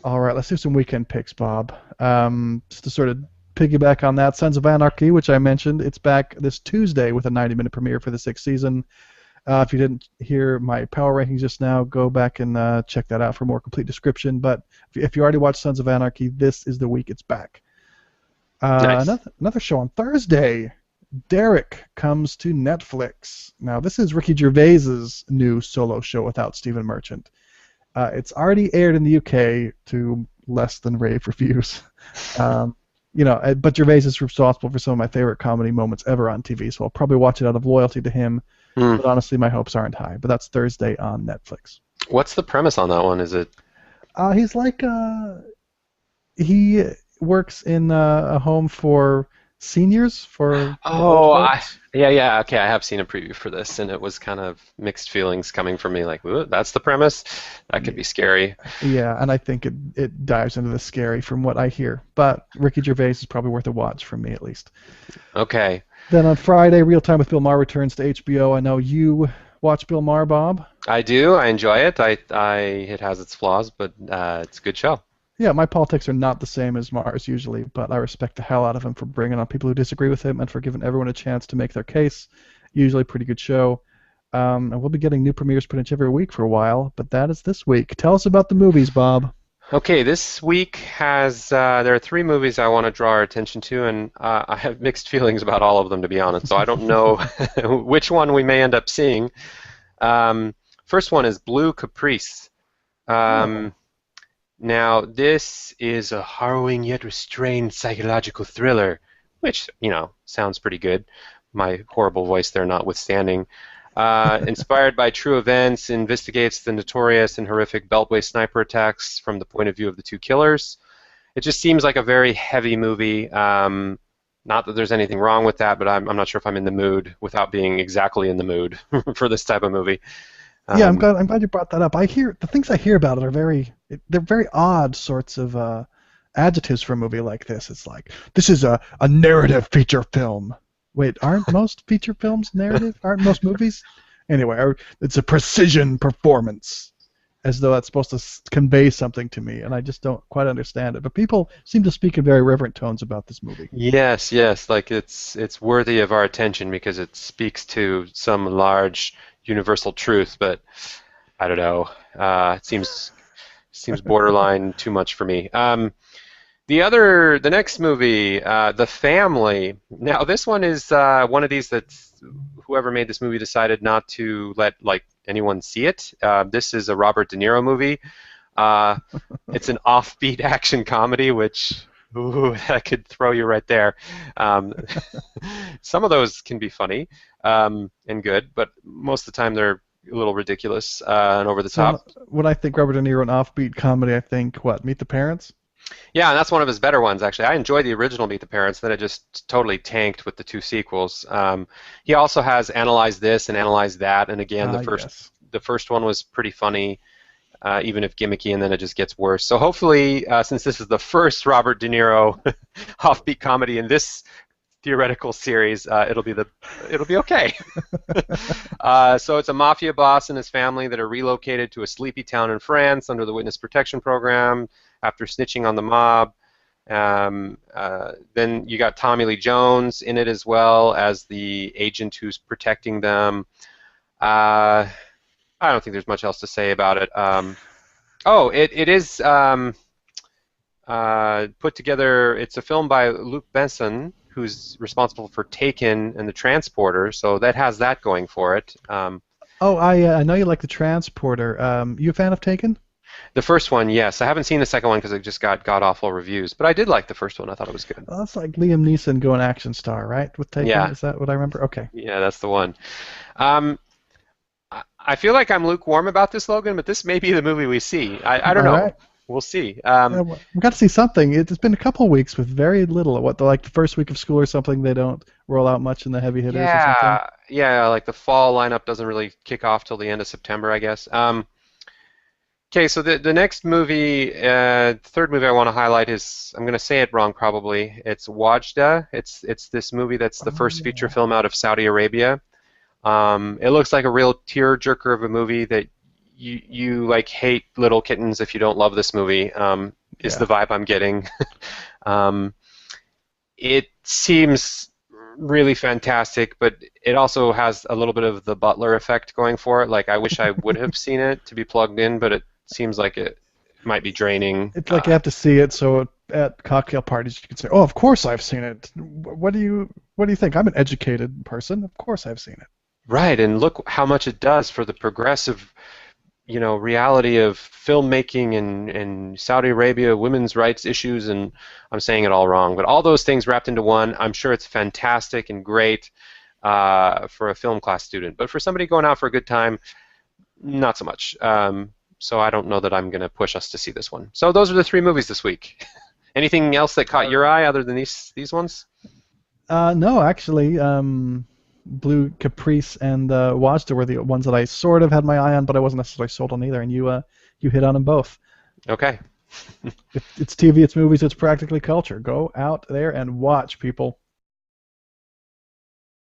All right, let's do some weekend picks, Bob. Just to sort of piggyback on that, Sons of Anarchy, which I mentioned, it's back this Tuesday with a 90-minute premiere for the sixth season. If you didn't hear my power rankings just now, go back and check that out for a more complete description. But if you already watched Sons of Anarchy, this is the week it's back. Nice. Another show on Thursday. Derek comes to Netflix. Now, this is Ricky Gervais's new solo show without Stephen Merchant. It's already aired in the UK to less than rave reviews. Um, but Gervais is responsible for some of my favorite comedy moments ever on TV, so I'll probably watch it out of loyalty to him. Hmm. But honestly, my hopes aren't high. But that's Thursday on Netflix. What's the premise on that one? Is it? He's like he works in a home for seniors, for old Oh, folks. yeah. Okay, I have seen a preview for this, and it was kind of mixed feelings coming from me. Like, ooh, that's the premise. That could be scary. Yeah, and I think it dives into the scary from what I hear. But Ricky Gervais is probably worth a watch from me at least. Okay, Then on Friday, Real Time with Bill Maher returns to HBO. I know you watch Bill Maher, Bob. I do. I enjoy it. It has its flaws, but it's a good show. Yeah, my politics are not the same as Maher's usually, but I respect the hell out of him for bringing on people who disagree with him and for giving everyone a chance to make their case. Usually a pretty good show. And we'll be getting new premieres pretty much every week for a while, but that is this week. Tell us about the movies, Bob. Okay, this week has there are three movies I want to draw our attention to, and I have mixed feelings about all of them, to be honest. So I don't know which one we may end up seeing. First one is Blue Caprice. Oh. Um, Now, this is a harrowing yet restrained psychological thriller, which, sounds pretty good. My horrible voice there notwithstanding. Inspired by true events, investigates the notorious and horrific Beltway sniper attacks from the point of view of the two killers. It just seems like a very heavy movie. Not that there's anything wrong with that, but I'm not sure if I'm in the mood without being exactly in the mood for this type of movie. Yeah, I'm Um, glad I'm glad you brought that up. I hear the things I hear about it are they're very odd sorts of adjectives for a movie like this. It's like this is a narrative feature film. Wait, aren't most feature films narrative? Aren't most movies? Anyway, it's a precision performance, as though that's supposed to convey something to me, and I just don't quite understand it. But people seem to speak in very reverent tones about this movie. Yes, yes, like it's worthy of our attention because it speaks to some large universal truth, but I don't know. It seems borderline too much for me. The next movie, The Family. Now, this one is one of these that whoever made this movie decided not to let like anyone see it. This is a Robert De Niro movie. Uh, it's an offbeat action comedy, which ooh, that could throw you right there. Um, some of those can be funny and good, but most of the time they're a little ridiculous and over the So top. when I think Robert De Niro and offbeat comedy, I think what? Meet the Parents? Yeah, and that's one of his better ones, actually. I enjoyed the original Meet the Parents, then it just totally tanked with the two sequels. He also has Analyze This and Analyze That, and again, Ah, yes. the first one was pretty funny, even if gimmicky, and then it just gets worse. So hopefully, since this is the first Robert De Niro offbeat comedy in this theoretical series, it'll be okay. So it's a mafia boss and his family that are relocated to a sleepy town in France under the Witness Protection Program after snitching on the mob. Then you got Tommy Lee Jones in it as well as the agent who's protecting them. I don't think there's much else to say about it. It is put together. It's a film by Luc Besson, who's responsible for Taken and The Transporter, so that has that going for it. Oh, I know you like the Transporter. You a fan of Taken? The first one, yes. I haven't seen the second one because it just got god-awful reviews, but I did like the first one. I thought it was good. Well, that's like Liam Neeson going action star, right? With Taken, Yeah, is that what I remember? Okay. yeah, that's the one. Um, I feel like I'm lukewarm about this, Logan, but this may be the movie we see. I don't All know. right. We'll see. Yeah, well, we got to see something. It's been a couple weeks with very little. What, like the first week of school or something? They don't roll out much in the heavy hitters or something. Yeah, like the fall lineup doesn't really kick off till the end of September, I guess. Okay, so the next movie, third movie I want to highlight is I'm going to say it wrong probably. It's Wajda. It's this movie that's the Oh first feature yeah. film out of Saudi Arabia. It looks like a real tearjerker of a movie that you like hate little kittens if you don't love this movie. Is Yeah. the vibe I'm getting. um, it seems really fantastic, but it also has a little bit of the Butler effect going for it. Like I wish I would have seen it to be plugged in, but it seems like it might be draining. It's like you have to see it so at cocktail parties you can say, "Oh, of course I've seen it." What do you think? I'm an educated person. Of course I've seen it. Right, and look how much it does for the progressive, reality of filmmaking and Saudi Arabia, women's rights issues, and I'm saying it all wrong, but all those things wrapped into one. I'm sure it's fantastic and great for a film class student, but for somebody going out for a good time, not so much. So I don't know that I'm going to push us to see this one. So those are the three movies this week. Anything else that caught your eye other than these ones? No, actually, Blue Caprice and Wajda were the ones that I sort of had my eye on, but I wasn't necessarily sold on either. And you hit on them both. Okay. It's TV, it's movies, it's practically culture. Go out there and watch, people.